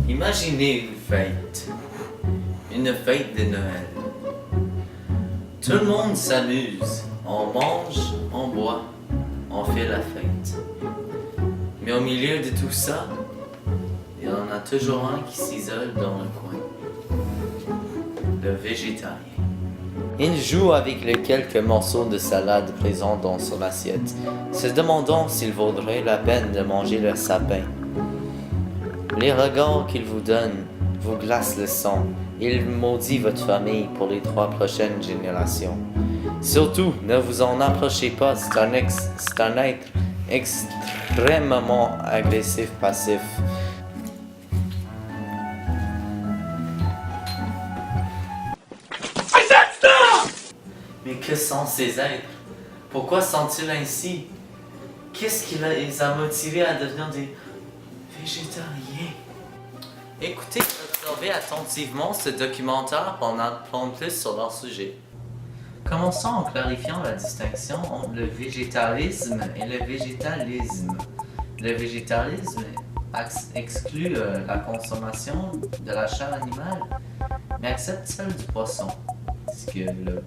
Imaginez une fête de Noël. Tout le monde s'amuse, on mange, on boit, on fait la fête. Mais au milieu de tout ça, il y en a toujours un qui s'isole dans le coin. Le végétarien. Il joue avec les quelques morceaux de salade présents dans son assiette, se demandant s'il vaudrait la peine de manger le sapin. Les regards qu'il vous donne vous glacent le sang. Il maudit votre famille pour les 3 prochaines générations. Surtout, ne vous en approchez pas, c'est un être extrêmement agressif passif. Mais que sont ces êtres? Pourquoi sont-ils ainsi? Qu'est-ce qui les a motivés à devenir des végétariens? Écoutez et observez attentivement ce documentaire pour en apprendre plus sur leur sujet. Commençons en clarifiant la distinction entre le végétarisme et le végétalisme. Le végétalisme exclut la consommation de la chair animale, mais accepte celle du poisson. Parce que le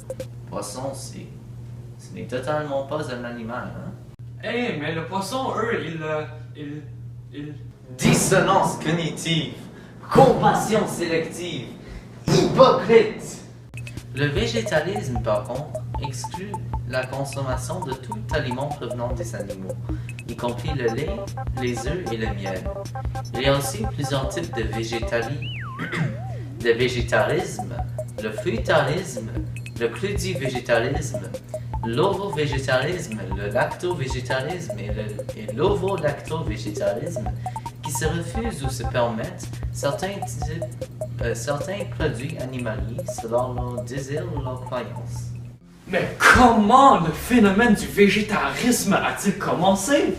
poisson, ce n'est totalement pas un animal, hein? Hey, mais le poisson, eux, ils... Dissonance cognitive, compassion sélective, hypocrite. Le végétalisme, par contre, exclut la consommation de tout aliment provenant des animaux, y compris le lait, les œufs et le miel. Il y a aussi plusieurs types de végétarisme, le fruitarisme, le crudivégétarisme, l'ovo-végétarisme, le lacto-végétarisme et l'ovo-lacto-végétarisme, qui se refusent ou se permettent certains produits animaliers selon leurs désirs ou leurs croyances. Mais comment le phénomène du végétarisme a-t-il commencé?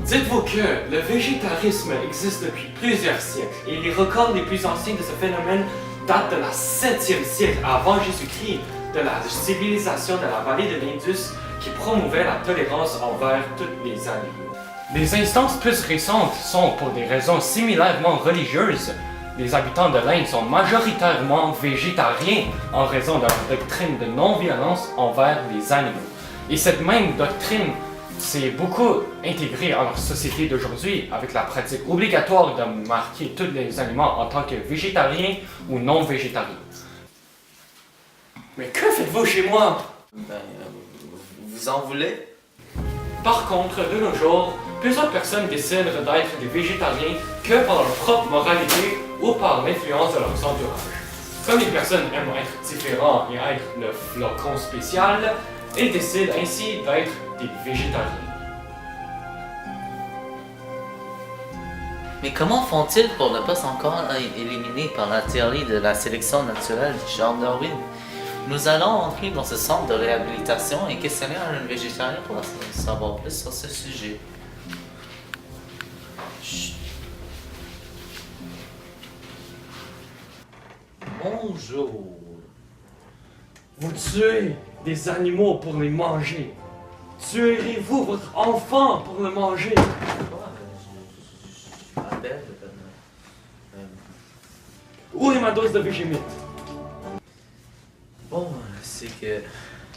Dites-vous que le végétarisme existe depuis plusieurs siècles et les records les plus anciens de ce phénomène datent de la 7e siècle avant Jésus-Christ, de la civilisation de la vallée de l'Indus qui promouvait la tolérance envers tous les animaux. Les instances plus récentes sont, pour des raisons similairement religieuses, les habitants de l'Inde sont majoritairement végétariens en raison de leur doctrine de non-violence envers les animaux. Et cette même doctrine s'est beaucoup intégrée à leur société d'aujourd'hui avec la pratique obligatoire de marquer tous les aliments en tant que végétariens ou non végétariens. Mais que faites-vous chez moi? Vous en voulez? Par contre, de nos jours, plusieurs personnes décident d'être des végétariens que par leur propre moralité ou par l'influence de leurs entourages. Comme les personnes aiment être différents et être le flocon spécial, ils décident ainsi d'être des végétariens. Mais comment font-ils pour ne pas encore être éliminés par la théorie de la sélection naturelle de Charles Darwin? Nous allons entrer dans ce centre de réhabilitation et questionner un végétarien pour en savoir plus sur ce sujet. Chut. Bonjour. Vous tuez des animaux pour les manger. Tuerez-vous votre enfant pour le manger? Je m'appelle... Où est ma dose de Végémite? Bon, c'est que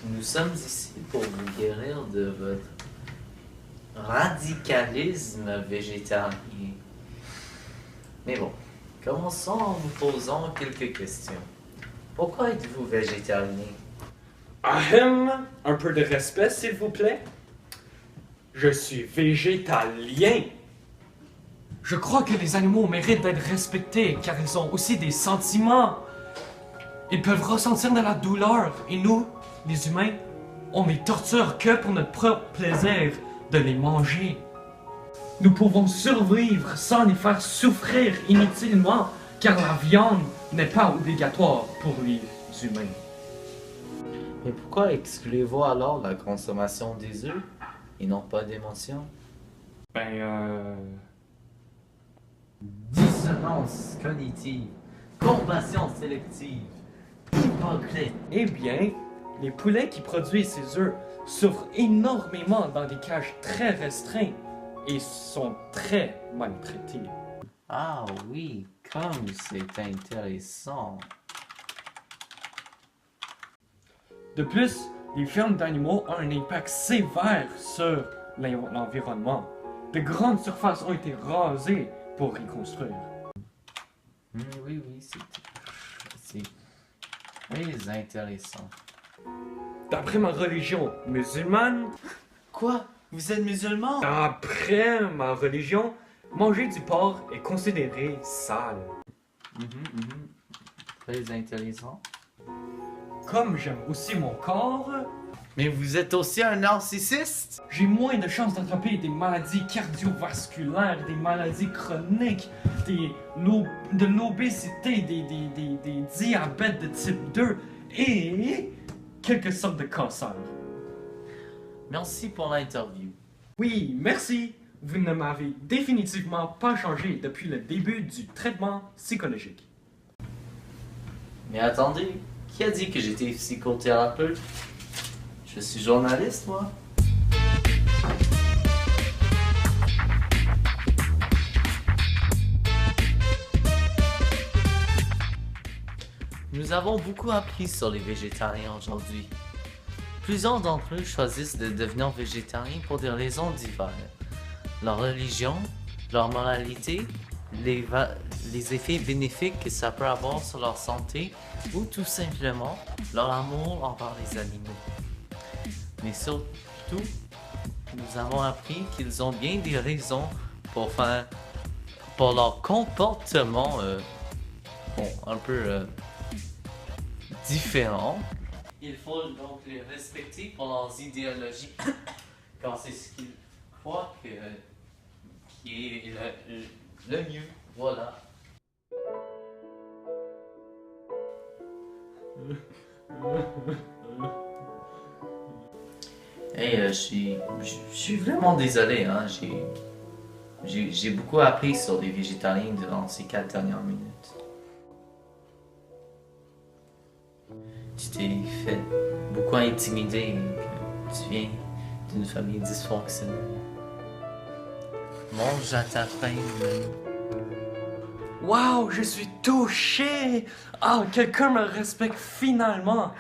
nous sommes ici pour vous guérir de votre radicalisme végétarien. Mais bon, commençons en vous posant quelques questions. Pourquoi êtes-vous végétarien? Ahem, un peu de respect, s'il vous plaît. Je suis végétalien. Je crois que les animaux méritent d'être respectés car ils ont aussi des sentiments. Ils peuvent ressentir de la douleur et nous, les humains, on les torture que pour notre propre plaisir de les manger. Nous pouvons survivre sans les faire souffrir inutilement car la viande n'est pas obligatoire pour les humains. Mais pourquoi excluez-vous alors la consommation des œufs et non pas d'émotions? Dissonance cognitive, compassion sélective, hypocrite. Eh bien, les poulets qui produisent ces œufs souffrent énormément dans des cages très restreintes et sont très maltraités. Ah oui, c'est intéressant. De plus, les fermes d'animaux ont un impact sévère sur l'environnement. De grandes surfaces ont été rasées pour y construire. Oui, c'est très intéressant. D'après ma religion musulmane, Quoi? Vous êtes musulman? d'après ma religion, manger du porc est considéré sale. Très intéressant. Comme j'aime aussi mon corps, Mais vous êtes aussi un narcissiste? j'ai moins de chances d'attraper des maladies cardiovasculaires, des maladies chroniques, de l'obésité, des diabètes de type 2 et quelques sortes de cancers. Merci pour l'interview. Oui, merci. Vous ne m'avez définitivement pas changé depuis le début du traitement psychologique. Mais attendez, qui a dit que j'étais psychothérapeute? Je suis journaliste, moi. Nous avons beaucoup appris sur les végétariens aujourd'hui. Plusieurs d'entre eux choisissent de devenir végétariens pour des raisons diverses. Leur religion, leur moralité, les effets bénéfiques que ça peut avoir sur leur santé ou tout simplement leur amour envers les animaux. Mais surtout, nous avons appris qu'ils ont bien des raisons pour leur comportement un peu différent. Il faut donc les respecter pour leurs idéologies, quand c'est ce qu'ils croient qui est le mieux. Voilà. Hey, je suis vraiment désolé, hein. J'ai beaucoup appris sur les végétariens durant ces 4 dernières minutes. Tu t'es fait beaucoup intimider que tu viens d'une famille dysfonctionnelle. Mange à ta faim, Manu. Wow, je suis touché! Ah, quelqu'un me respecte finalement!